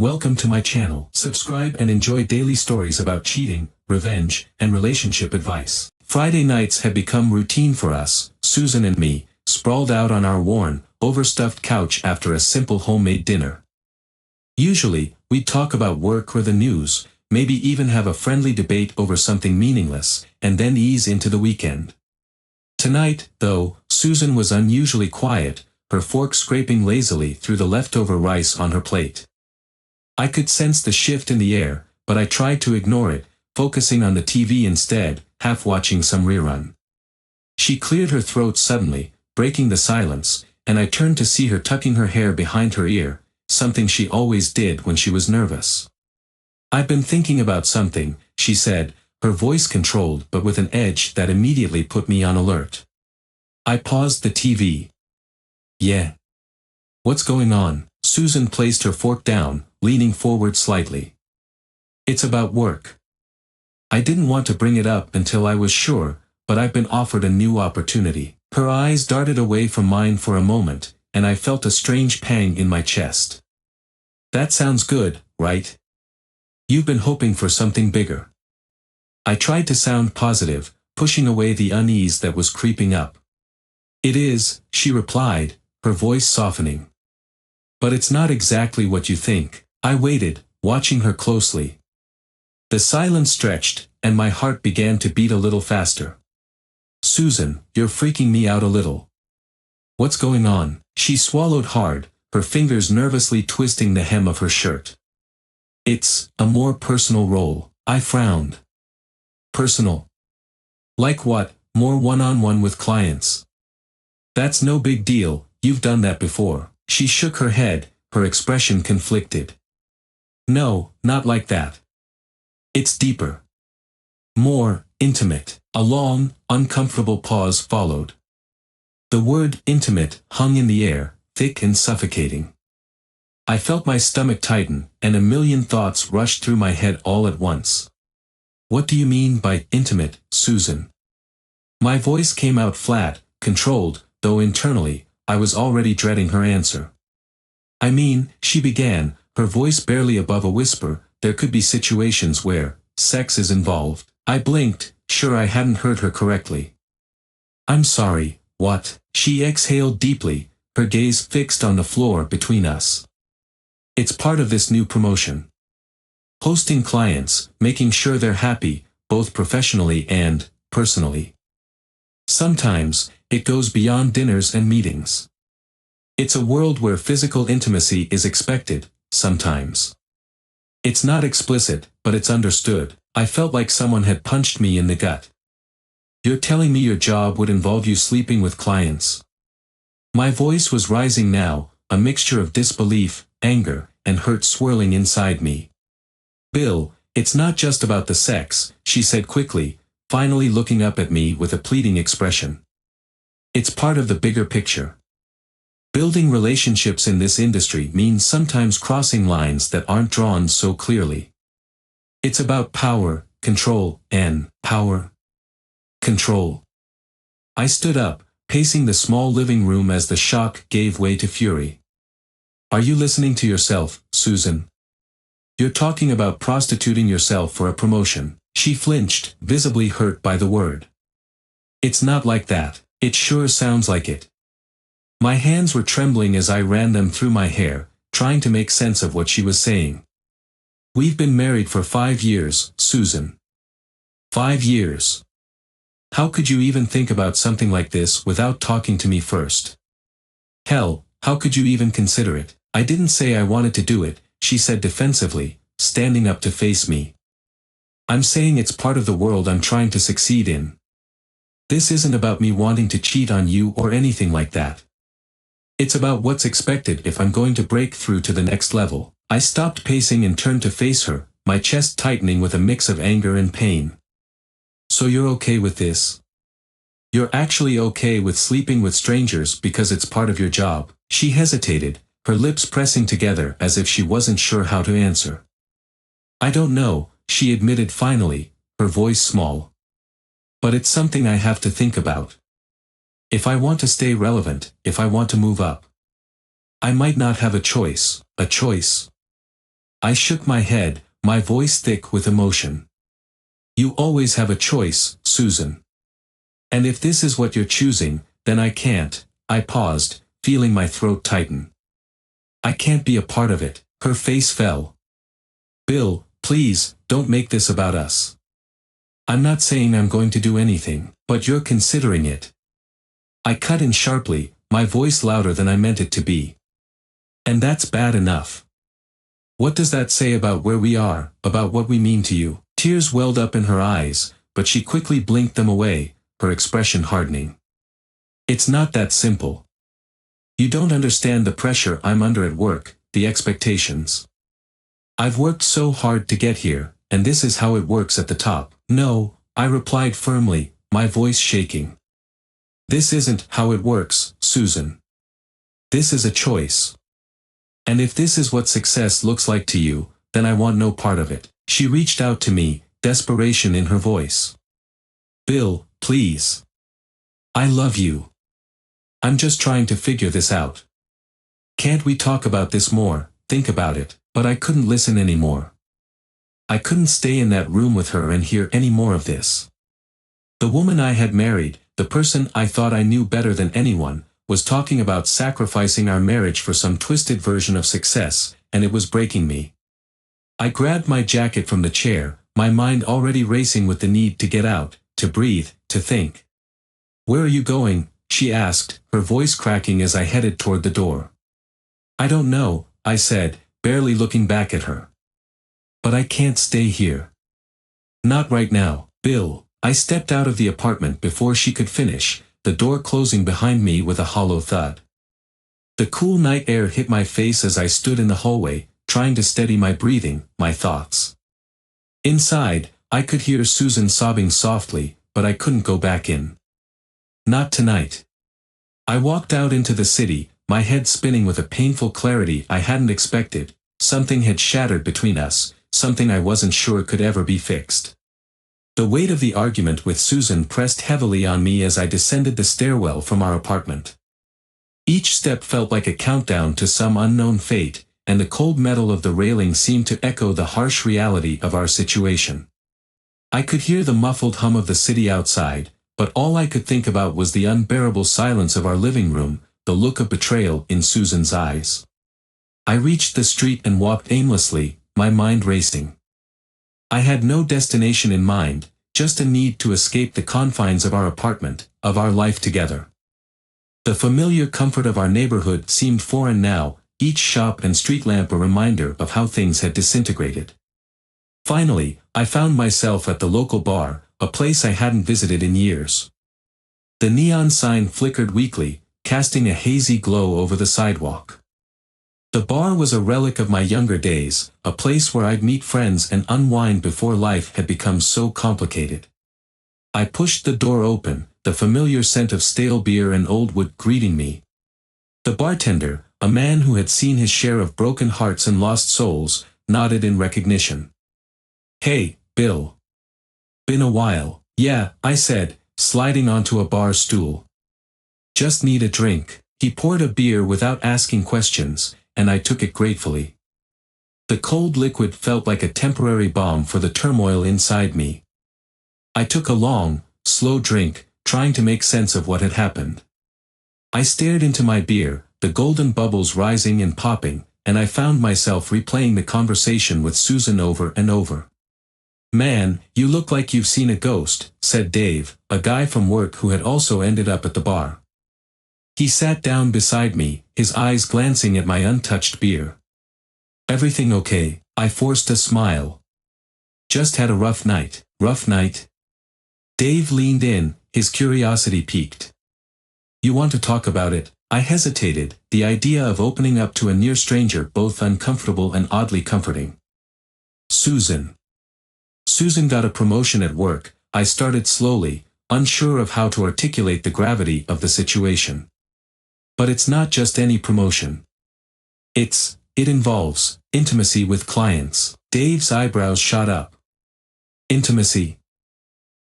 Welcome to my channel. Subscribe and enjoy daily stories about cheating, revenge, and relationship advice. Friday nights had become routine for us, Susan and me, sprawled out on our worn, overstuffed couch after a simple homemade dinner. Usually, we'd talk about work or the news, maybe even have a friendly debate over something meaningless, and then ease into the weekend. Tonight, though, Susan was unusually quiet, her fork scraping lazily through the leftover rice on her plate. I could sense the shift in the air, but I tried to ignore it, focusing on the TV instead, half watching some rerun. She cleared her throat suddenly, breaking the silence, and I turned to see her tucking her hair behind her ear, something she always did when she was nervous. "I've been thinking about something," she said, her voice controlled but with an edge that immediately put me on alert. I paused the TV. "Yeah. What's going on?" Susan placed her fork down, leaning forward slightly. "It's about work. I didn't want to bring it up until I was sure, but I've been offered a new opportunity." Her eyes darted away from mine for a moment, and I felt a strange pang in my chest. "That sounds good, right? You've been hoping for something bigger." I tried to sound positive, pushing away the unease that was creeping up. "It is," she replied, her voice softening. "But it's not exactly what you think." I waited, watching her closely. The silence stretched, and my heart began to beat a little faster. "Susan, you're freaking me out a little. What's going on?" She swallowed hard, her fingers nervously twisting the hem of her shirt. "It's a more personal role." I frowned. "Personal? Like what? More one-on-one with clients?" "That's no big deal, you've done that before." She shook her head, her expression conflicted. "No, not like that. It's deeper. More intimate." A long, uncomfortable pause followed. The word intimate hung in the air, thick and suffocating. I felt my stomach tighten, and a million thoughts rushed through my head all at once. "What do you mean by intimate, Susan?" My voice came out flat, controlled, though internally, I was already dreading her answer. "I mean," she began, her voice barely above a whisper, "there could be situations where sex is involved." I blinked, sure I hadn't heard her correctly. "I'm sorry, what?" She exhaled deeply, her gaze fixed on the floor between us. "It's part of this new promotion. Hosting clients, making sure they're happy, both professionally and personally. Sometimes, it goes beyond dinners and meetings. It's a world where physical intimacy is expected, sometimes. It's not explicit, but it's understood." I felt like someone had punched me in the gut. "You're telling me your job would involve you sleeping with clients?" My voice was rising now, a mixture of disbelief, anger, and hurt swirling inside me. "Bill, it's not just about the sex," she said quickly, finally looking up at me with a pleading expression. "It's part of the bigger picture. Building relationships in this industry means sometimes crossing lines that aren't drawn so clearly. It's about power, control, and power. Control." I stood up, pacing the small living room as the shock gave way to fury. "Are you listening to yourself, Susan? You're talking about prostituting yourself for a promotion." She flinched, visibly hurt by the word. "It's not like that." "It sure sounds like it." My hands were trembling as I ran them through my hair, trying to make sense of what she was saying. "We've been married for 5 years, Susan. 5 years. How could you even think about something like this without talking to me first? Hell, how could you even consider it?" "I didn't say I wanted to do it," she said defensively, standing up to face me. "I'm saying it's part of the world I'm trying to succeed in. This isn't about me wanting to cheat on you or anything like that. It's about what's expected if I'm going to break through to the next level." I stopped pacing and turned to face her, my chest tightening with a mix of anger and pain. "So you're okay with this? You're actually okay with sleeping with strangers because it's part of your job?" She hesitated, her lips pressing together as if she wasn't sure how to answer. "I don't know," she admitted finally, her voice small. "But it's something I have to think about. If I want to stay relevant, if I want to move up, I might not have a choice. I shook my head, my voice thick with emotion. You always have a choice, Susan. And if this is what you're choosing, then I can't. I paused, feeling my throat tighten. I can't be a part of it. Her face fell. Bill, please, don't make this about us. I'm not saying I'm going to do anything, but you're considering it. I cut in sharply, my voice louder than I meant it to be. And that's bad enough. What does that say about where we are, about what we mean to you? Tears welled up in her eyes, but she quickly blinked them away, her expression hardening. It's not that simple. You don't understand the pressure I'm under at work, the expectations. I've worked so hard to get here, and this is how it works at the top. No, I replied firmly, my voice shaking. This isn't how it works, Susan. This is a choice. And if this is what success looks like to you, then I want no part of it. She reached out to me, desperation in her voice. Bill, please. I love you. I'm just trying to figure this out. Can't we talk about this more, think about it? But I couldn't listen anymore. I couldn't stay in that room with her and hear any more of this. The woman I had married, the person I thought I knew better than anyone, was talking about sacrificing our marriage for some twisted version of success, and it was breaking me. I grabbed my jacket from the chair, my mind already racing with the need to get out, to breathe, to think. Where are you going? She asked, her voice cracking as I headed toward the door. I don't know, I said, barely looking back at her. But I can't stay here. Not right now, Bill. I stepped out of the apartment before she could finish, the door closing behind me with a hollow thud. The cool night air hit my face as I stood in the hallway, trying to steady my breathing, my thoughts. Inside, I could hear Susan sobbing softly, but I couldn't go back in. Not tonight. I walked out into the city, my head spinning with a painful clarity I hadn't expected. Something had shattered between us, something I wasn't sure could ever be fixed. The weight of the argument with Susan pressed heavily on me as I descended the stairwell from our apartment. Each step felt like a countdown to some unknown fate, and the cold metal of the railing seemed to echo the harsh reality of our situation. I could hear the muffled hum of the city outside, but all I could think about was the unbearable silence of our living room, the look of betrayal in Susan's eyes. I reached the street and walked aimlessly, my mind racing. I had no destination in mind, just a need to escape the confines of our apartment, of our life together. The familiar comfort of our neighborhood seemed foreign now, each shop and street lamp a reminder of how things had disintegrated. Finally, I found myself at the local bar, a place I hadn't visited in years. The neon sign flickered weakly, casting a hazy glow over the sidewalk. The bar was a relic of my younger days, a place where I'd meet friends and unwind before life had become so complicated. I pushed the door open, the familiar scent of stale beer and old wood greeting me. The bartender, a man who had seen his share of broken hearts and lost souls, nodded in recognition. Hey, Bill. Been a while. Yeah, I said, sliding onto a bar stool. Just need a drink. He poured a beer without asking questions, and I took it gratefully. The cold liquid felt like a temporary balm for the turmoil inside me. I took a long, slow drink, trying to make sense of what had happened. I stared into my beer, the golden bubbles rising and popping, and I found myself replaying the conversation with Susan over and over. Man, you look like you've seen a ghost, said Dave, a guy from work who had also ended up at the bar. He sat down beside me, his eyes glancing at my untouched beer. Everything okay? I forced a smile. Just had a rough night. Rough night? Dave leaned in, his curiosity piqued. You want to talk about it? I hesitated, the idea of opening up to a near stranger both uncomfortable and oddly comforting. Susan. Susan got a promotion at work, I started slowly, unsure of how to articulate the gravity of the situation. But it's not just any promotion. It involves intimacy with clients. Dave's eyebrows shot up. Intimacy?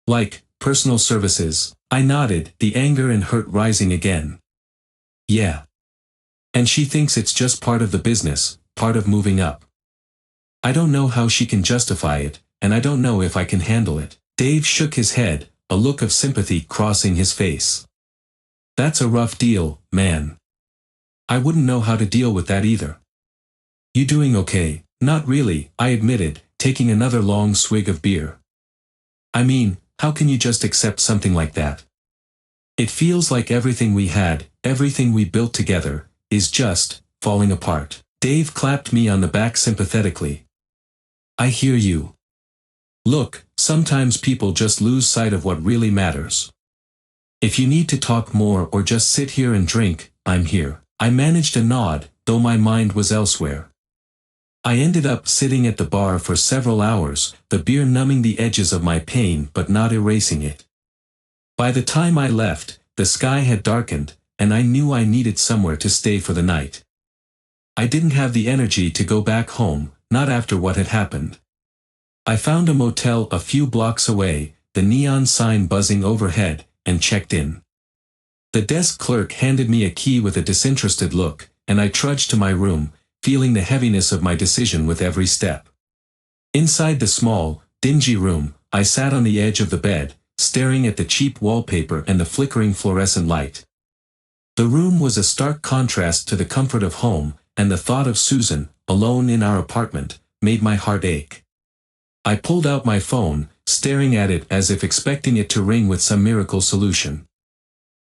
Like personal services? I nodded, the anger and hurt rising again. Yeah. And she thinks it's just part of the business, part of moving up. I don't know how she can justify it, and I don't know if I can handle it. Dave shook his head, a look of sympathy crossing his face. That's a rough deal, man. I wouldn't know how to deal with that either. You doing okay? Not really, I admitted, taking another long swig of beer. I mean, how can you just accept something like that? It feels like everything we had, everything we built together, is just falling apart. Dave clapped me on the back sympathetically. I hear you. Look, sometimes people just lose sight of what really matters. If you need to talk more or just sit here and drink, I'm here. I managed a nod, though my mind was elsewhere. I ended up sitting at the bar for several hours, the beer numbing the edges of my pain but not erasing it. By the time I left, the sky had darkened, and I knew I needed somewhere to stay for the night. I didn't have the energy to go back home, not after what had happened. I found a motel a few blocks away, the neon sign buzzing overhead, and checked in. The desk clerk handed me a key with a disinterested look, and I trudged to my room, feeling the heaviness of my decision with every step. Inside the small, dingy room, I sat on the edge of the bed, staring at the cheap wallpaper and the flickering fluorescent light. The room was a stark contrast to the comfort of home, and the thought of Susan, alone in our apartment, made my heart ache. I pulled out my phone, staring at it as if expecting it to ring with some miracle solution.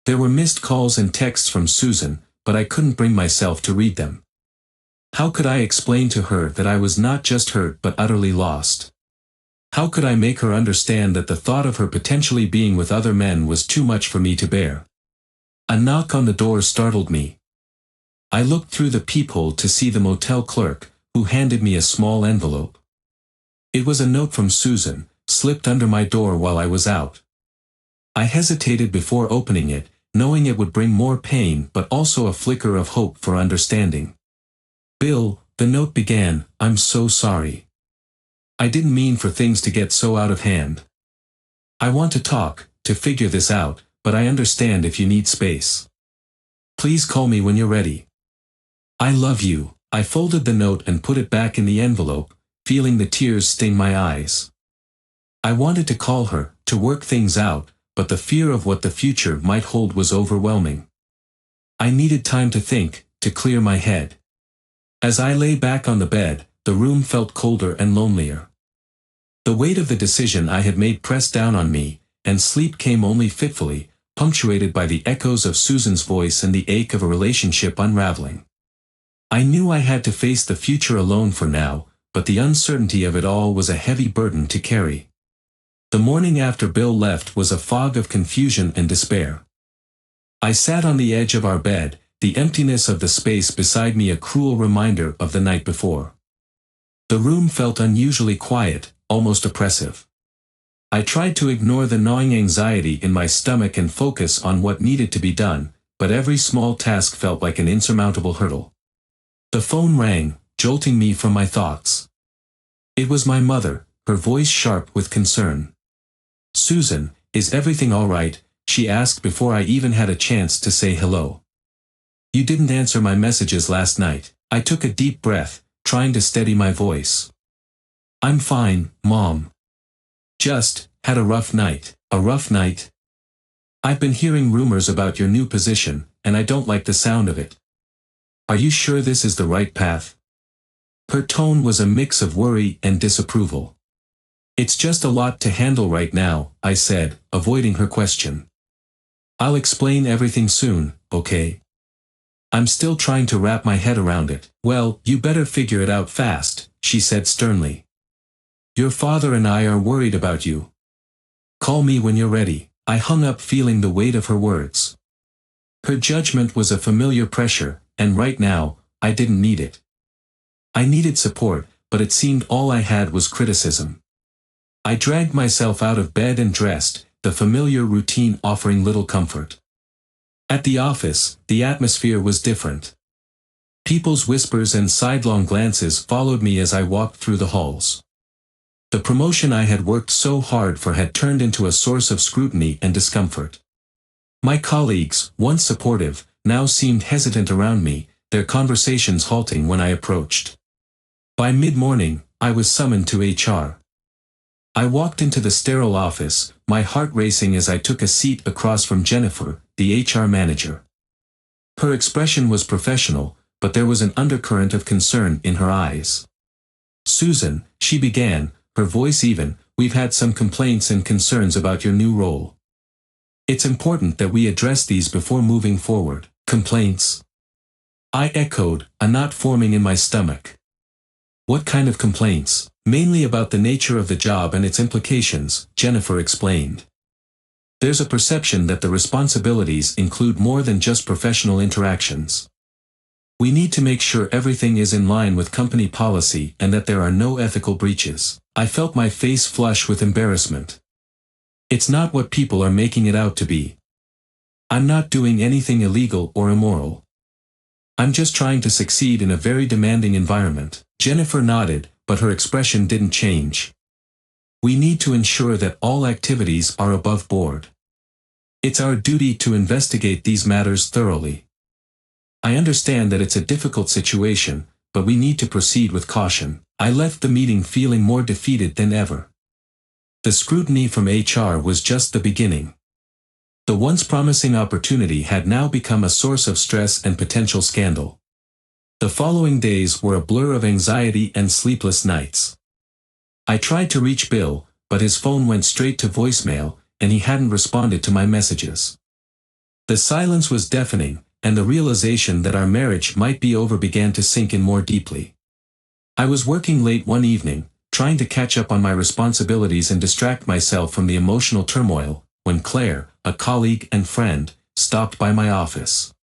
There were missed calls and texts from Susan, but I couldn't bring myself to read them. How could I explain to her that I was not just hurt but utterly lost? How could I make her understand that the thought of her potentially being with other men was too much for me to bear? A knock on the door startled me. I looked through the peephole to see the motel clerk, who handed me a small envelope. It was a note from Susan, slipped under my door while I was out. I hesitated before opening it, knowing it would bring more pain but also a flicker of hope for understanding. Bill, the note began, I'm so sorry. I didn't mean for things to get so out of hand. I want to talk, to figure this out, but I understand if you need space. Please call me when you're ready. I love you. I folded the note and put it back in the envelope, feeling the tears sting my eyes. I wanted to call her, to work things out, but the fear of what the future might hold was overwhelming. I needed time to think, to clear my head. As I lay back on the bed, the room felt colder and lonelier. The weight of the decision I had made pressed down on me, and sleep came only fitfully, punctuated by the echoes of Susan's voice and the ache of a relationship unraveling. I knew I had to face the future alone for now, but the uncertainty of it all was a heavy burden to carry. The morning after Bill left was a fog of confusion and despair. I sat on the edge of our bed, the emptiness of the space beside me a cruel reminder of the night before. The room felt unusually quiet, almost oppressive. I tried to ignore the gnawing anxiety in my stomach and focus on what needed to be done, but every small task felt like an insurmountable hurdle. The phone rang, jolting me from my thoughts. It was my mother, her voice sharp with concern. Susan, is everything all right? She asked before I even had a chance to say hello. You didn't answer my messages last night. I took a deep breath, trying to steady my voice. I'm fine, Mom. Just had a rough night. A rough night? I've been hearing rumors about your new position, and I don't like the sound of it. Are you sure this is the right path? Her tone was a mix of worry and disapproval. It's just a lot to handle right now, I said, avoiding her question. I'll explain everything soon, okay? I'm still trying to wrap my head around it. Well, you better figure it out fast, she said sternly. Your father and I are worried about you. Call me when you're ready. I hung up feeling the weight of her words. Her judgment was a familiar pressure, and right now, I didn't need it. I needed support, but it seemed all I had was criticism. I dragged myself out of bed and dressed, the familiar routine offering little comfort. At the office, the atmosphere was different. People's whispers and sidelong glances followed me as I walked through the halls. The promotion I had worked so hard for had turned into a source of scrutiny and discomfort. My colleagues, once supportive, now seemed hesitant around me, their conversations halting when I approached. By mid-morning, I was summoned to HR. I walked into the sterile office, my heart racing as I took a seat across from Jennifer, the HR manager. Her expression was professional, but there was an undercurrent of concern in her eyes. "Susan," she began, her voice even, "we've had some complaints and concerns about your new role. It's important that we address these before moving forward." "Complaints?" I echoed, a knot forming in my stomach. "What kind of complaints?" "Mainly about the nature of the job and its implications," Jennifer explained. "There's a perception that the responsibilities include more than just professional interactions. We need to make sure everything is in line with company policy and that there are no ethical breaches." I felt my face flush with embarrassment. "It's not what people are making it out to be. I'm not doing anything illegal or immoral. I'm just trying to succeed in a very demanding environment." Jennifer nodded, but her expression didn't change. "We need to ensure that all activities are above board. It's our duty to investigate these matters thoroughly. I understand that it's a difficult situation, but we need to proceed with caution." I left the meeting feeling more defeated than ever. The scrutiny from HR was just the beginning. The once promising opportunity had now become a source of stress and potential scandal. The following days were a blur of anxiety and sleepless nights. I tried to reach Bill, but his phone went straight to voicemail, and he hadn't responded to my messages. The silence was deafening, and the realization that our marriage might be over began to sink in more deeply. I was working late one evening, trying to catch up on my responsibilities and distract myself from the emotional turmoil, when Claire, a colleague and friend, stopped by my office.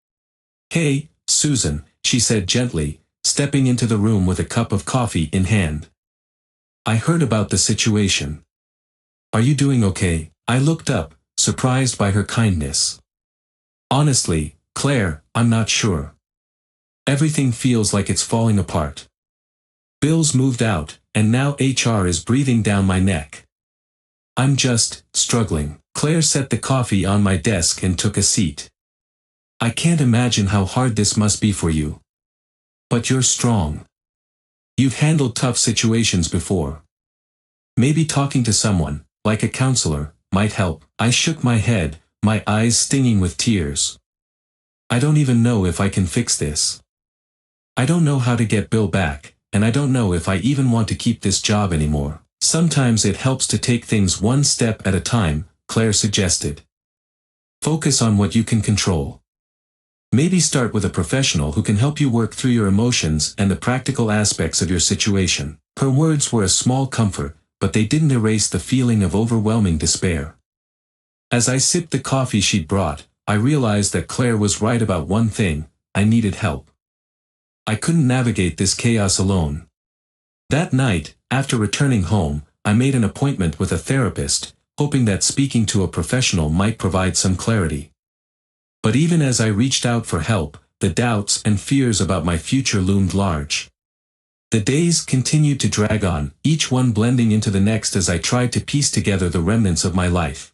"Hey, Susan," she said gently, stepping into the room with a cup of coffee in hand. "I heard about the situation. Are you doing okay?" I looked up, surprised by her kindness. "Honestly, Claire, I'm not sure. Everything feels like it's falling apart. Bill's moved out, and now HR is breathing down my neck. I'm just struggling." Claire set the coffee on my desk and took a seat. "I can't imagine how hard this must be for you. But you're strong. You've handled tough situations before. Maybe talking to someone, like a counselor, might help." I shook my head, my eyes stinging with tears. "I don't even know if I can fix this. I don't know how to get Bill back, and I don't know if I even want to keep this job anymore." "Sometimes it helps to take things one step at a time," Claire suggested. "Focus on what you can control. Maybe start with a professional who can help you work through your emotions and the practical aspects of your situation." Her words were a small comfort, but they didn't erase the feeling of overwhelming despair. As I sipped the coffee she'd brought, I realized that Claire was right about one thing: I needed help. I couldn't navigate this chaos alone. That night, after returning home, I made an appointment with a therapist, hoping that speaking to a professional might provide some clarity. But even as I reached out for help, the doubts and fears about my future loomed large. The days continued to drag on, each one blending into the next as I tried to piece together the remnants of my life.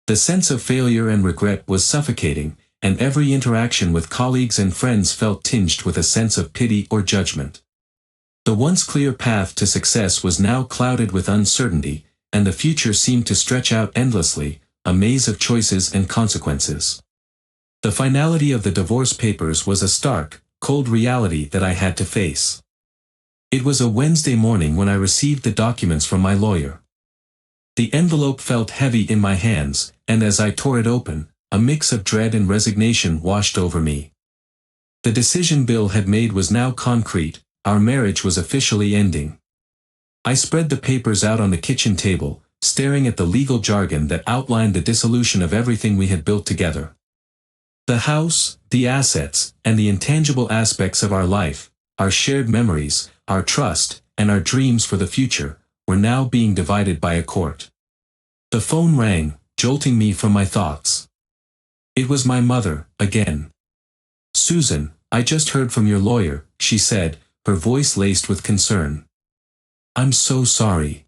The sense of failure and regret was suffocating, and every interaction with colleagues and friends felt tinged with a sense of pity or judgment. The once clear path to success was now clouded with uncertainty, and the future seemed to stretch out endlessly, a maze of choices and consequences. The finality of the divorce papers was a stark, cold reality that I had to face. It was a Wednesday morning when I received the documents from my lawyer. The envelope felt heavy in my hands, and as I tore it open, a mix of dread and resignation washed over me. The decision Bill had made was now concrete: our marriage was officially ending. I spread the papers out on the kitchen table, staring at the legal jargon that outlined the dissolution of everything we had built together. The house, the assets, and the intangible aspects of our life, our shared memories, our trust, and our dreams for the future, were now being divided by a court. The phone rang, jolting me from my thoughts. It was my mother, again. "Susan, I just heard from your lawyer," she said, her voice laced with concern. "I'm so sorry.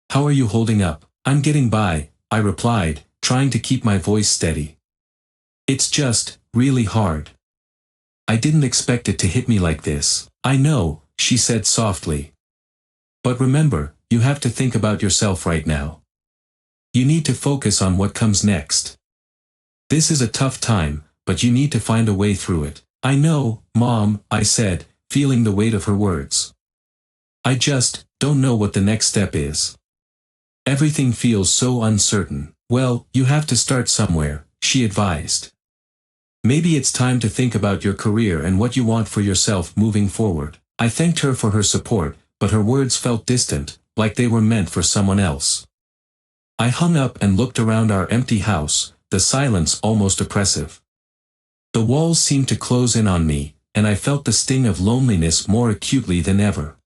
How are you holding up?" "I'm getting by," I replied, trying to keep my voice steady. "It's just really hard. I didn't expect it to hit me like this." "I know," she said softly. But remember, you have to think about yourself right now. You need to focus on what comes next. This is a tough time, but you need to find a way through it. I know, Mom, I said, feeling the weight of her words. I just don't know what the next step is. Everything feels so uncertain. Well, you have to start somewhere, she advised. Maybe it's time to think about your career and what you want for yourself moving forward. I thanked her for her support, but her words felt distant, like they were meant for someone else. I hung up and looked around our empty house, the silence almost oppressive. The walls seemed to close in on me, and I felt the sting of loneliness more acutely than ever.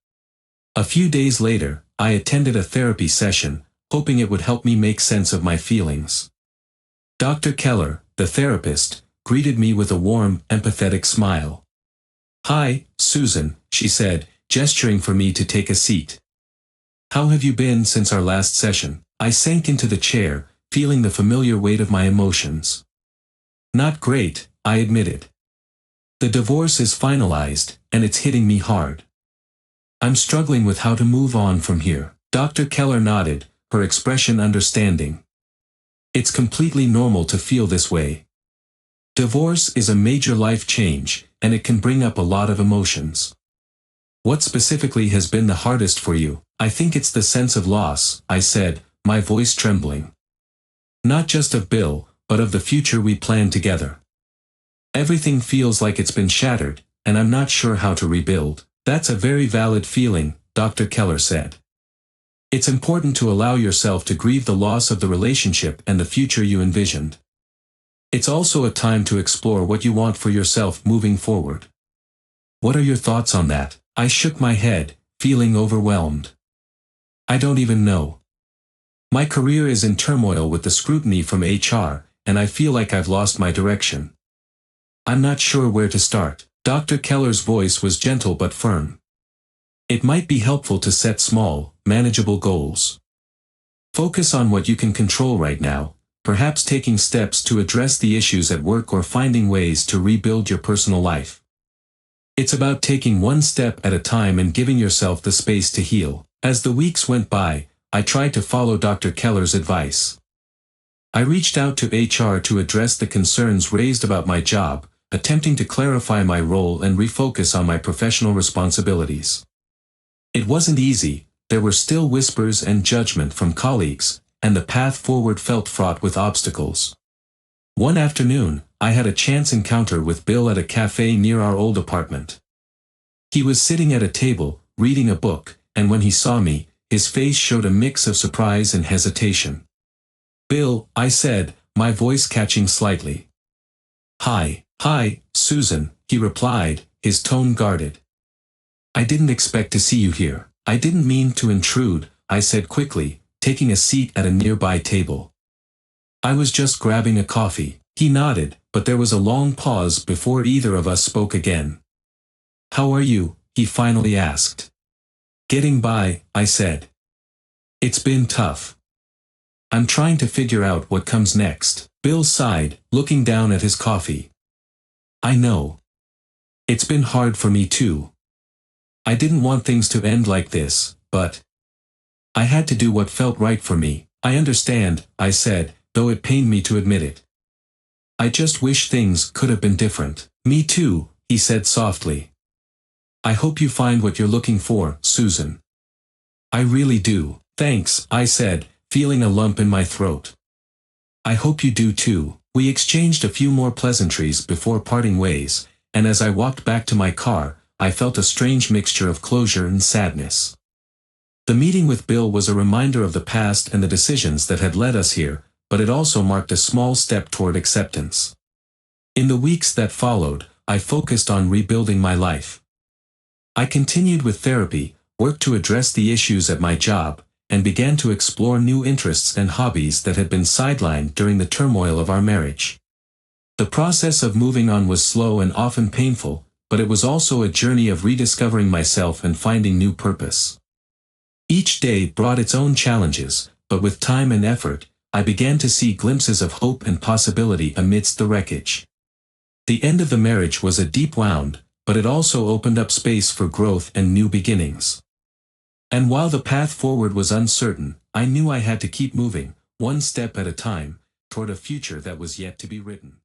A few days later, I attended a therapy session, hoping it would help me make sense of my feelings. Dr. Keller, the therapist, greeted me with a warm, empathetic smile. "Hi, Susan," she said, gesturing for me to take a seat. "How have you been since our last session?" I sank into the chair, feeling the familiar weight of my emotions. "Not great," I admitted. "The divorce is finalized, and it's hitting me hard. I'm struggling with how to move on from here." Dr. Keller nodded, her expression understanding. "It's completely normal to feel this way. Divorce is a major life change, and it can bring up a lot of emotions. What specifically has been the hardest for you?" "I think it's the sense of loss," I said, my voice trembling. "Not just of Bill, but of the future we planned together. Everything feels like it's been shattered, and I'm not sure how to rebuild." "That's a very valid feeling," Dr. Keller said. "It's important to allow yourself to grieve the loss of the relationship and the future you envisioned. It's also a time to explore what you want for yourself moving forward." "What are your thoughts on that?" I shook my head, feeling overwhelmed. "I don't even know. My career is in turmoil with the scrutiny from HR, and I feel like I've lost my direction. I'm not sure where to start." Dr. Keller's voice was gentle but firm. "It might be helpful to set small, manageable goals. Focus on what you can control right now, perhaps taking steps to address the issues at work or finding ways to rebuild your personal life. It's about taking one step at a time and giving yourself the space to heal." As the weeks went by, I tried to follow Dr. Keller's advice. I reached out to HR to address the concerns raised about my job, attempting to clarify my role and refocus on my professional responsibilities. It wasn't easy, there were still whispers and judgment from colleagues, and the path forward felt fraught with obstacles. One afternoon, I had a chance encounter with Bill at a cafe near our old apartment. He was sitting at a table, reading a book, and when he saw me, his face showed a mix of surprise and hesitation. "Bill," I said, my voice catching slightly. Hi, Susan," he replied, his tone guarded. "I didn't expect to see you here." "I didn't mean to intrude," I said quickly, taking a seat at a nearby table. "I was just grabbing a coffee." He nodded, but there was a long pause before either of us spoke again. "How are you?" he finally asked. "Getting by," I said. "It's been tough. I'm trying to figure out what comes next." Bill sighed, looking down at his coffee. "I know. It's been hard for me too. I didn't want things to end like this, but I had to do what felt right for me." "I understand," I said, though it pained me to admit it. "I just wish things could have been different." "Me too," he said softly. "I hope you find what you're looking for, Susan." "I really do." "Thanks," I said, feeling a lump in my throat. "I hope you do too." We exchanged a few more pleasantries before parting ways, and as I walked back to my car, I felt a strange mixture of closure and sadness. The meeting with Bill was a reminder of the past and the decisions that had led us here, but it also marked a small step toward acceptance. In the weeks that followed, I focused on rebuilding my life. I continued with therapy, worked to address the issues at my job, and began to explore new interests and hobbies that had been sidelined during the turmoil of our marriage. The process of moving on was slow and often painful, but it was also a journey of rediscovering myself and finding new purpose. Each day brought its own challenges, but with time and effort, I began to see glimpses of hope and possibility amidst the wreckage. The end of the marriage was a deep wound, but it also opened up space for growth and new beginnings. And while the path forward was uncertain, I knew I had to keep moving, one step at a time, toward a future that was yet to be written.